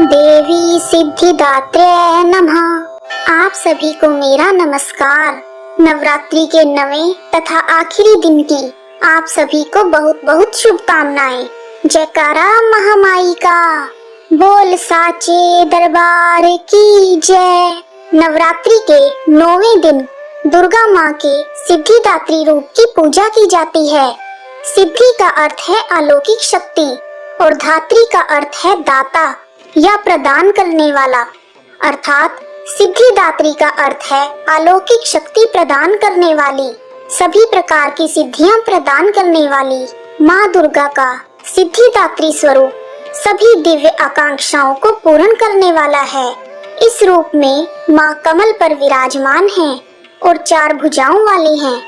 देवी सिद्धिदात्रे नमः। आप सभी को मेरा नमस्कार। नवरात्रि के 9वें तथा आखिरी दिन की आप सभी को बहुत बहुत शुभकामनाएं। जयकारा महामाई का, बोल साचे दरबार की जय। नवरात्रि के 9वें दिन दुर्गा माँ के सिद्धिदात्री रूप की पूजा की जाती है। सिद्धि का अर्थ है अलौकिक शक्ति और धात्री का अर्थ है दाता या प्रदान करने वाला, अर्थात सिद्धिदात्री का अर्थ है अलौकिक शक्ति प्रदान करने वाली, सभी प्रकार की सिद्धियां प्रदान करने वाली माँ दुर्गा का सिद्धिदात्री स्वरूप सभी दिव्य आकांक्षाओं को पूर्ण करने वाला है। इस रूप में माँ कमल पर विराजमान है और 4 भुजाओं वाली हैं।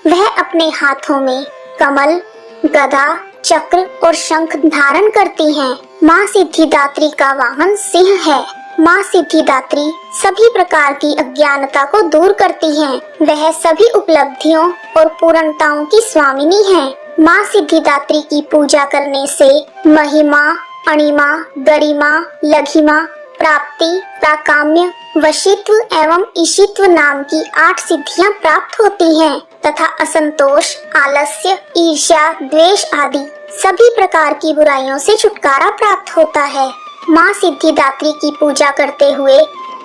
वह अपने हाथों में कमल, गदा, चक्र और शंख धारण करती हैं। माँ सिद्धिदात्री का वाहन सिंह है। माँ सिद्धिदात्री सभी प्रकार की अज्ञानता को दूर करती हैं। वह सभी उपलब्धियों और पूर्णताओं की स्वामिनी है। माँ सिद्धिदात्री की पूजा करने से महिमा, अणिमा, गरिमा, लघिमा, प्राप्ति, प्राकाम्य, वशित्व एवं ईशित्व नाम की 8 सिद्धियां प्राप्त होती हैं तथा असंतोष, आलस्य, ईर्ष्या, द्वेष आदि सभी प्रकार की बुराइयों से छुटकारा प्राप्त होता है। माँ सिद्धिदात्री की पूजा करते हुए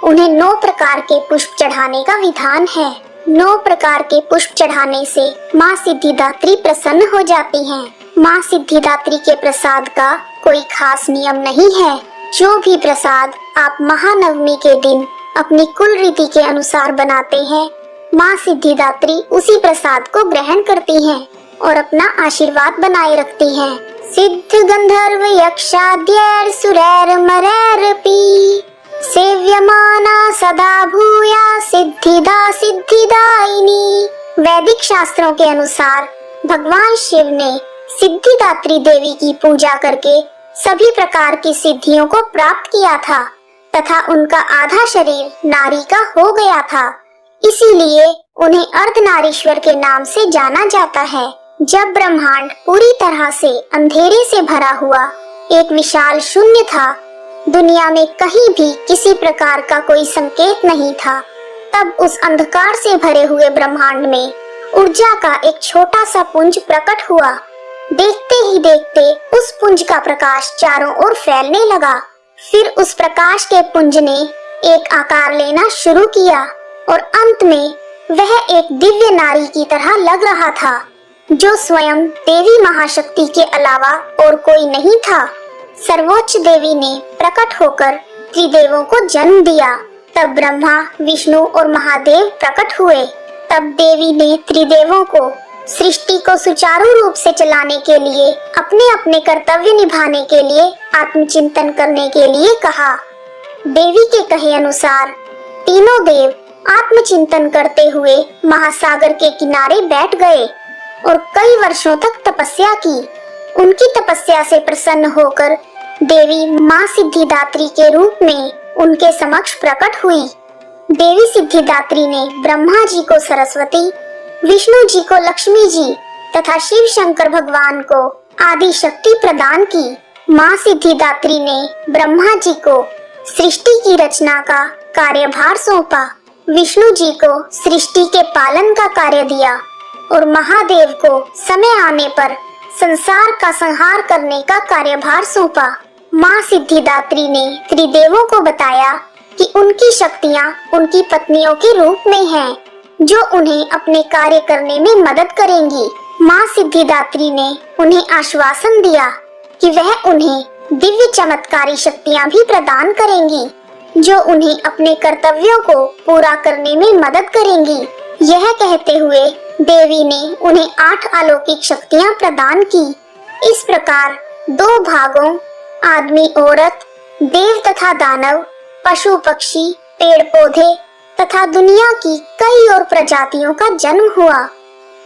उन्हें 9 प्रकार के पुष्प चढ़ाने का विधान है। 9 प्रकार के पुष्प चढ़ाने से माँ सिद्धिदात्री प्रसन्न हो जाती हैं। माँ सिद्धिदात्री के प्रसाद का कोई खास नियम नहीं है। जो भी प्रसाद आप महानवमी के दिन अपनी कुल रीति के अनुसार बनाते हैं, माँ सिद्धिदात्री उसी प्रसाद को ग्रहण करती हैं और अपना आशीर्वाद बनाए रखती हैं। सिद्ध गंधर्व यक्षाद्यैर सुरैर मरैरपि सेव्यमाना सदा भूया सिद्धिदा सिद्धिदायिनी। वैदिक शास्त्रों के अनुसार भगवान शिव ने सिद्धिदात्री देवी की पूजा करके सभी प्रकार की सिद्धियों को प्राप्त किया था तथा उनका आधा शरीर नारी का हो गया था। इसीलिए उन्हें अर्धनारीश्वर के नाम से जाना जाता है। जब ब्रह्मांड पूरी तरह से अंधेरे से भरा हुआ एक विशाल शून्य था, दुनिया में कहीं भी किसी प्रकार का कोई संकेत नहीं था, तब उस अंधकार से भरे हुए ब्रह्मांड में ऊर्जा का एक छोटा सा पुंज प्रकट हुआ। देखते ही देखते उस पुंज का प्रकाश चारों ओर फैलने लगा। फिर उस प्रकाश के पुंज ने एक आकार लेना शुरू किया और अंत में वह एक दिव्य नारी की तरह लग रहा था, जो स्वयं देवी महाशक्ति के अलावा और कोई नहीं था। सर्वोच्च देवी ने प्रकट होकर त्रिदेवों को जन्म दिया। तब ब्रह्मा, विष्णु और महादेव प्रकट हुए। तब देवी ने त्रिदेवों को सृष्टि को सुचारू रूप से चलाने के लिए, अपने अपने कर्तव्य निभाने के लिए, आत्मचिंतन करने के लिए कहा। देवी के कहे अनुसार तीनों देव आत्मचिंतन करते हुए महासागर के किनारे बैठ गए और कई वर्षों तक तपस्या की। उनकी तपस्या से प्रसन्न होकर देवी माँ सिद्धिदात्री के रूप में उनके समक्ष प्रकट हुई। देवी सिद्धिदात्री ने ब्रह्मा जी को सरस्वती, विष्णु जी को लक्ष्मी जी तथा शिव शंकर भगवान को आदि शक्ति प्रदान की। माँ सिद्धिदात्री ने ब्रह्मा जी को सृष्टि की रचना का कार्यभार सौंपा, विष्णु जी को सृष्टि के पालन का कार्य दिया और महादेव को समय आने पर संसार का संहार करने का कार्यभार सौंपा। माँ सिद्धिदात्री ने त्रिदेवों को बताया कि उनकी शक्तियाँ उनकी पत्नियों के रूप में हैं, जो उन्हें अपने कार्य करने में मदद करेंगी। माँ सिद्धिदात्री ने उन्हें आश्वासन दिया कि वह उन्हें दिव्य चमत्कारी शक्तियाँ भी प्रदान करेंगी, जो उन्हें अपने कर्तव्यों को पूरा करने में मदद करेंगी। यह कहते हुए देवी ने उन्हें 8 अलौकिक शक्तियाँ प्रदान की। इस प्रकार 2 भागों आदमी औरत, देव तथा दानव, पशु पक्षी, पेड़ पौधे तथा दुनिया की कई और प्रजातियों का जन्म हुआ।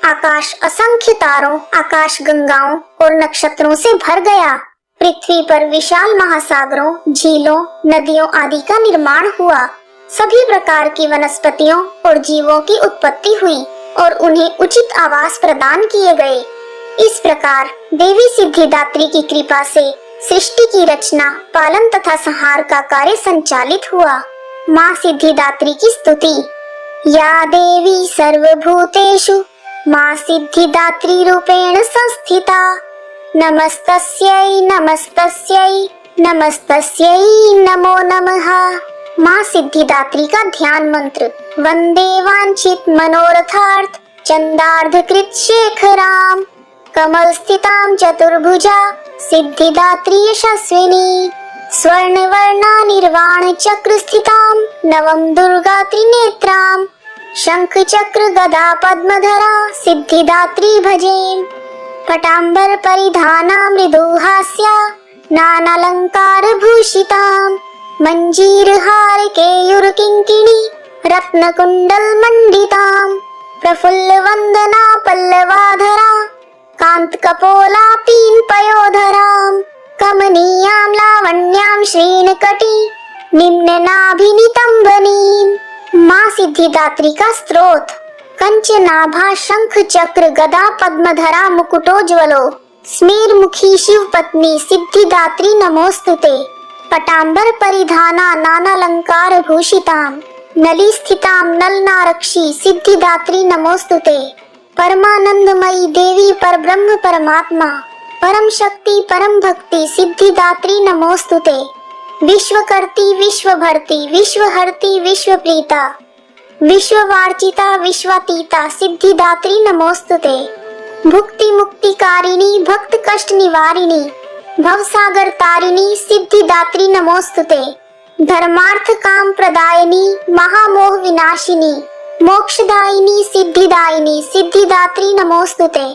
आकाश असंख्य तारों, आकाश गंगाओं और नक्षत्रों से भर गया। पृथ्वी पर विशाल महासागरों, झीलों, नदियों आदि का निर्माण हुआ। सभी प्रकार की वनस्पतियों और जीवों की उत्पत्ति हुई और उन्हें उचित आवास प्रदान किए गए। इस प्रकार देवी सिद्धिदात्री की कृपा से सृष्टि की रचना, पालन तथा संहार का कार्य संचालित हुआ। माँ सिद्धिदात्री की स्तुति। या देवी सर्वभूतेषु माँ सिद्धिदात्री रूपेण संस्थिता, नमस्तस्यै नमस्तस्यै नमस्तस्यै नमो नमः। माँ सिद्धिदात्री का ध्यान मंत्र। वंदे वांछित मनोरथार्थ चंदार्धकृत शेखराम, कमल स्थितां चतुर्भुजा सिद्धिदात्री यशस्विनी, स्वर्ण वर्णा निर्वाण चक्र स्थितां नवम दुर्गा त्रिनेत्रां, शंख चक्र गदा पद्मधरा सिद्धिदात्री भजे। पटांबर परिधाना मृदुहास्या नानालंकार भूषितां, मंजीर हार केयूर किंकिणी रत्न कुंडल मंडितां, प्रफुल्ल वंदना पल्लवाधरा कांत कपोला तीन पयोधरां, कमनीयां लावण्यां श्रीनकटी निम्न नाभिनितंबनीं। माँ सिद्धिदात्री का स्त्रोत। कंचनाभा शंख चक्र गदा पद्मधरा मुकुटोज्वलो, स्मेर मुखी शिव पत्नी सिद्धिदात्री नमोस्तुते। पटांबर परिधाना नानालंकार भूषितां, नली स्थितां नलनारक्षी सिद्धिदात्री नमोस्तुते। परमानंदमयी देवी परब्रह्म परमात्मा परम शक्ति परम भक्ति सिद्धिदात्री नमोस्तुते। विश्वकर्ती विश्वभर्ती विश्वहर्ती विश्वप्रीता विश्ववार्चिता विश्वातीता सिद्धिदात्री नमोस्तुते। भुक्ति मुक्तिकारिणी भक्त कष्ट निवारिणी भवसागर तारिणी सिद्धिदात्री नमोस्तुते। धर्मार्थ काम प्रदायिनी महामोह विनाशिनी मोक्षदायिनी सिद्धिदायिनी सिद्धिदात्री नमोस्तुते।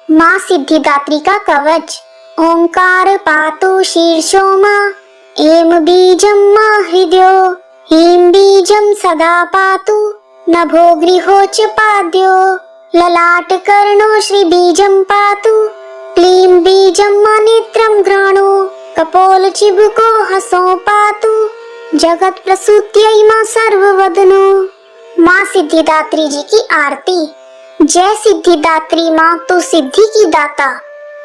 माँ सिद्धिदात्री का कवच। ओंकार पातु शीर्षो माँ, एम बीजं माँ हृदयो, ह्रीं बीजं सदा पातु नभो गृहो च पाद्यो, ललाट कर्णो श्री बीजं पातु, क्लीं बीजं माँ नेत्रं घ्राणो, कपोल चिबुको हसो पातु, जगत प्रसूत्यै माँ सर्ववदनो। माँ सिद्धिदात्री जी की आरती। जय सिद्धिदात्री माँ, तू सिद्धि की दाता,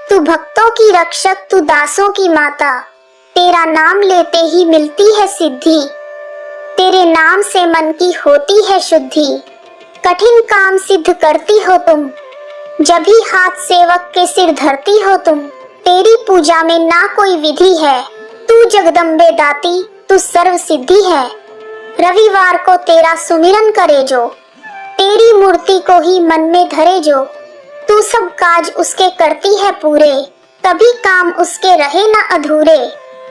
तू भक्तों की रक्षक, तू दासों की माता। तेरा नाम लेते ही मिलती है सिद्धि, तेरे नाम से मन की होती है शुद्धि। कठिन काम सिद्ध करती हो तुम, जब भी हाथ सेवक के सिर धरती हो तुम। तेरी पूजा में ना कोई विधि है, तू जगदम्बे दाती, तू सर्व सिद्धि है। रविवार को तेरा सुमिरन करे जो, तेरी मूर्ति को ही मन में धरे जो, तू सब काज उसके करती है पूरे, तभी काम उसके रहे न अधूरे।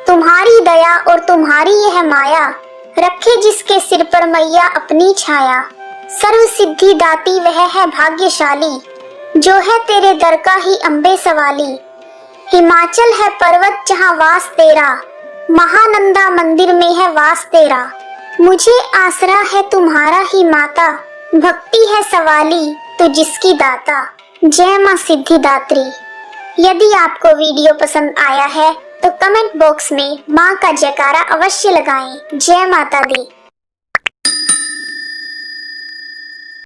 तुम्हारी दया और तुम्हारी यह माया, रखे जिसके सिर पर मैया अपनी छाया। सर्व सिद्धि दाती वह है भाग्यशाली, जो है तेरे दर का ही अम्बे सवाली। हिमाचल है पर्वत जहाँ वास तेरा, महानंदा मंदिर में है वास तेरा। मुझे आसरा है तुम्हारा ही माता, भक्ति है सवाली तो जिसकी दाता। जय माँ सिद्धिदात्री। यदि आपको वीडियो पसंद आया है तो कमेंट बॉक्स में माँ का जयकारा अवश्य लगाएं। जय माता दी।